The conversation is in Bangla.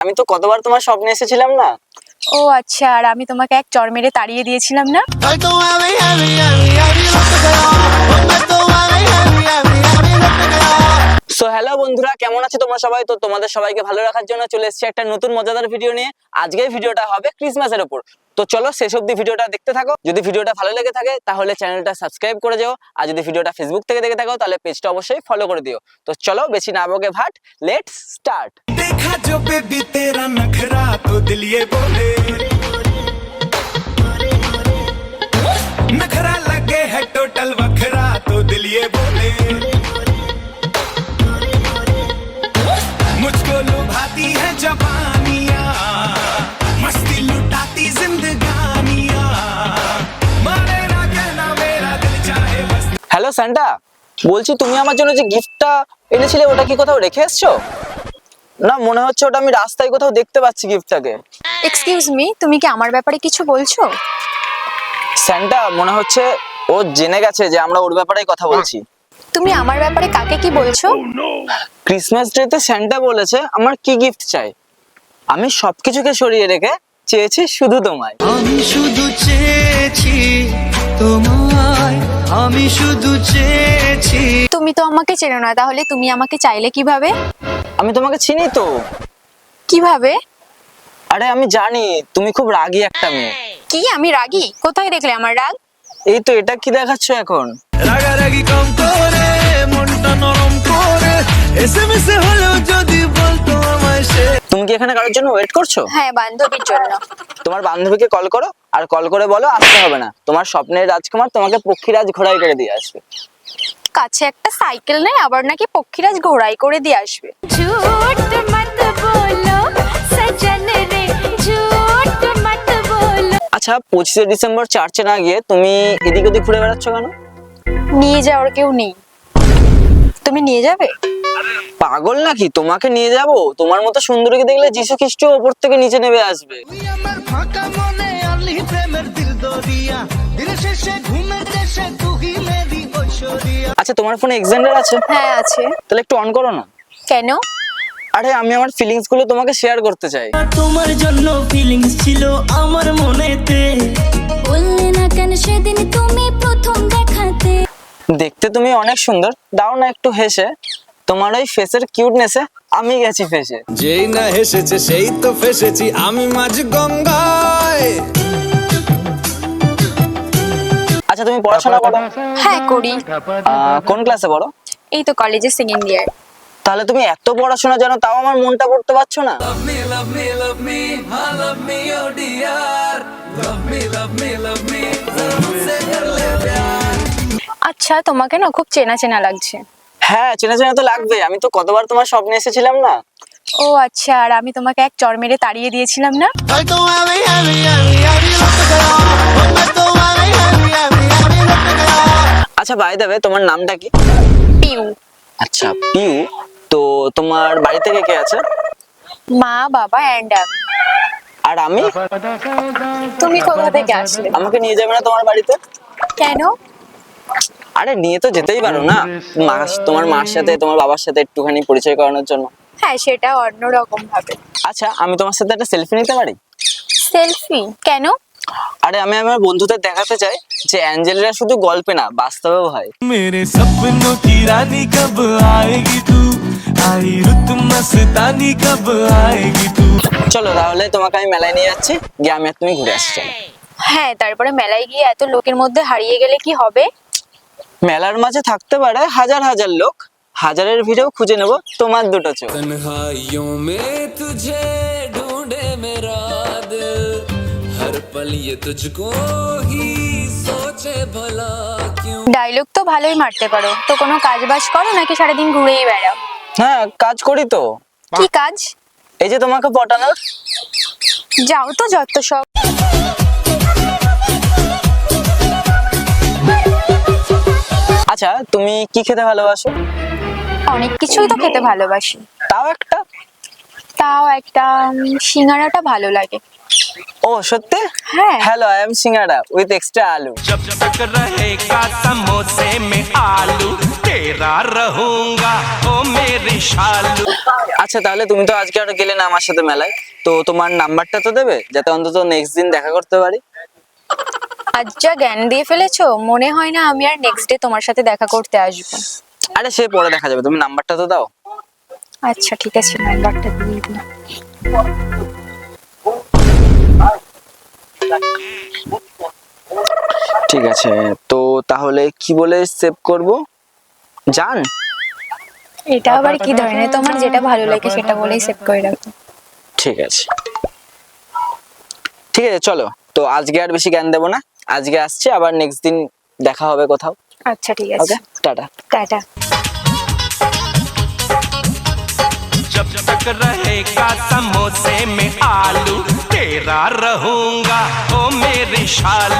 আমি তো কতবার তোমার স্বপ্নে এসেছিলাম না। ও আচ্ছা, আর আমি তোমাকে এক চড় মেরে তাড়িয়ে দিয়েছিলাম না। সো হ্যালো বন্ধুরা, কেমন আছো তোমরা সবাই? তো তোমাদের সবাইকে ভালো রাখার জন্য চলে এসেছি একটা নতুন মজাদার ভিডিও নিয়ে। আজকের ভিডিওটা হবে ক্রিসমাসের উপর। তো চলো শেষ অবধি ভিডিওটা দেখতে থাকো। যদি ভিডিওটা ভালো লেগে থাকে তাহলে চ্যানেলটা সাবস্ক্রাইব করে যাও, আর যদি ভিডিওটা ফেসবুক থেকে দেখে থাকো তাহলে পেজটা অবশ্যই ফলো করে দিও। তো চলো বেশি না বকে ভাট, লেটস স্টার্ট। देखा जो बेबी तेरा नखरा तो दिल ये बोले नखरा लगे है टोटल वखरा तो दिल ये बोले मुझको लुभाती है जवानियां मस्ती लुटाती जिंदगानियां मारे ना कहना मेरा दिल चाहे बस। হ্যালো সান্টা, বলছি তুমি আমার জন্য যে গিফটটা এনেছিলে ওটা কি কোথাও রেখে এসছো? না, মনে হচ্ছে ওটা আমি রাস্তায় কোথাও দেখতে পাচ্ছি গিফটটাকে। এক্সকিউজ মি, তুমি কি আমার ব্যাপারে কিছু বলছো? সান্টা মনে হচ্ছে ও জেনে গেছে যে আমরা ওর ব্যাপারেই কথা বলছি। তুমি আমার ব্যাপারে কাকে কি বলছো? ক্রিসমাস ডেতে সান্টা বলেছে আমার কি গিফট চাই। আমি সবকিছুকে সরিয়ে রেখে চেয়েছি শুধু তোমায়। আমি শুধু চেয়েছি তোমায়, আমি শুধু চেয়েছি। তুমি তো আমাকে চেনো না, তাহলে তুমি আমাকে চাইলে কিভাবে? আমি তোমাকে চিনি তো। কিভাবে? আরে আমি জানি তুমি খুব রাগী একটা মেয়ে। কি আমি রাগী? কোথায় দেখলে আমার রাগ? এই তো, এটা কি দেখাচ্ছ এখন? রাগারাগি কম করে মনটা নরম করে এসএমএসে হলেও যদি বলতো আমায় সে। তুমি কি এখানে কারোর জন্য ওয়েট করছো? হ্যাঁ, বান্ধবীর জন্য। তোমার বান্ধবীকে কল করো, আর কল করে বলো আসতে হবে না, তোমার স্বপ্নের রাজকুমার তোমাকে পক্ষীরাজ ঘোড়াই করে দিয়ে আসবে। কাছে একটা সাইকেল নেই, আবার নাকি পক্ষীরাজ ঘোড়াই করে দিয়ে আসবে। झूठ मत बोलो सजन रे झूठ मत बोलो। আচ্ছা, 25শে ডিসেম্বর চার্চে না গিয়ে তুমি এদিক ওদিক ঘুরে বেড়াচ্ছ কেন? নিয়ে যাওয়ার কেউ নেই, তুমি নিয়ে যাবে? পাগল নাকি? তোমাকে নিয়ে যাব? তোমার মতো সুন্দরীকে দেখলে যিশু খ্রিস্ট ওপর থেকে নিচে নেমে আসবে। তুই আমার ফাঁকা মনে আলি প্রেমের দিল দরিয়া দিন শেষে ঘুমের দেশে তুই মেরি ঐশ্বরিয়া। আচ্ছা, তোমার ফোনে এক্সেন্ডার আছে? হ্যাঁ আছে। তাহলে একটু অন করো না। কেন? আরে আমি আমার ফিলিংস গুলো তোমাকে শেয়ার করতে চাই। তোমার জন্য ফিলিংস ছিল আমার মনেতে। বললে না কেন সেদিন তুমি প্রথম দেখাতে। দেখতে তুমি অনেক সুন্দর, দাও না একটু হেসে। তোমার ওই ফেসের কিউটনেসে আমি গেছি ফেসে। যেই না হেসেছে সেই তো ফেসেছি আমি মাঝ গঙ্গায়। আচ্ছা, তুমি পড়াশোনা করো? হ্যাঁ করি। কোন ক্লাসে পড়ো? এই তো কলেজে সেকেন্ড ইয়ার। তাহলে তুমি এত পড়াশোনা জানো, তাও আমার মনটা পড়তে পারছো না? আচ্ছা, তোমাকে না খুব চেনা চেনা লাগছে। হ্যাঁ, চেনা চেনা তো লাগবে, আমি তো কতবার তোমার স্বপ্নে এসেছিলাম না। ও আচ্ছা, আর আমি তোমাকে এক চড় মেরে তাড়িয়ে দিয়েছিলাম না। হয়তো আমি লুট গয়া হয়তো আমি লুট গয়া। আচ্ছা, বাই দ্য ওয়ে, তোমার নামটা কি? পিউ। আচ্ছা পিউ, তো তোমার বাড়ি থেকে কে আছে? মা, বাবা এন্ড আমি। আর আমি? তুমি কোথা থেকে আসলে? আমাকে নিয়ে যাবে না তোমার বাড়িতে? কেন? আরে নিয়ে তো যেতেই পারো না, তোমার মার সাথে তোমার বাবার সাথে একটুখানি পরিচয় করানোর জন্য। হ্যাঁ, সেটা অন্যরকম ভাবে। আচ্ছা, আমি তোমার সাথে একটা সেলফি নিতে পারি? সেলফি? কেন? আরে আমি আমার বন্ধুদের দেখাতে চাই যে অ্যাঞ্জেলিনা শুধু গল্পে না, বাস্তবেও হয়। मेरे सपनों की रानी कब आएगी तू आई रुत मस्तानी कब आएगी तू। চলো তাহলে, তোমাকে আমি মেলায় নিয়ে যাচ্ছি, গিয়ে আমি আর তুমি ঘুরে আসছি। চলো। হ্যাঁ, তারপরে মেলায় গিয়ে এত লোকের মধ্যে হারিয়ে গেলে কি হবে? মেলার মাঝে থাকতে পারে হাজার হাজার লোক, হাজারের ভিড়েও খুঁজে নেব তোমার দুটো চোখ। तन्हाइयों में तुझे ढूंढे मेरा दिल हर पल ये तुझको ही सोचे भला क्यों। ডায়লগ তো ভালোই মারতে পারো, তো কোনো কাজ বাজ করো নাকি সারাদিন ঘুরেই বেড়াও? হ্যাঁ, কাজ করি তো। কি কাজ? এই যে তোমাকে পটানোর। যাও তো যত সব। আচ্ছা, তুমি কি খেতে ভালোবাসো? অনেক কিছুই তো খেতে ভালোবাসি। তাও একটা। তাও একটা সিঙ্গারাটা ভালো লাগে। ও সত্যি? হ্যাঁ। Hello, I am singara with extra আলু। जब तक रहेगा समोसे में आलू तेरा रहूंगा ओ मेरी शालू। আচ্ছা, তাহলে তুমি তো আজকে আর গেলে না আমার সাথে মেলায়, তো তোমার নাম্বারটা তো দেবে যাতে অন্তত নেক্সট দিন দেখা করতে পারি। আজ যা জ্ঞান দিয়ে ফেলেছো, মনে হয় না আমি আর নেক্সট ডে তোমার সাথে দেখা করতে আসবো। আরে সে পরে দেখা যাবে, তুমি নাম্বারটা তো দাও। আচ্ছা ঠিক আছে, নাম্বারটা দিয়ে দিলাম। ঠিক আছে, তো তাহলে কি বলে সেভ করব? জান। এটা আবার কি ধরনের, তোমার যেটা ভালো লাগে সেটা বলেই সেভ করে রাখো। ঠিক আছে ঠিক আছে, চলো তো আজকে আর বেশি জ্ঞান দেবো না, আজকে আসছে, আবার নেক্সট দিন দেখা হবে কোথাও। আচ্ছা ঠিক আছে, ওকে, টাটা। টাটা। जब तक रहेगा समोसे में आलू तेरा रहूंगा ओ मेरी शालू।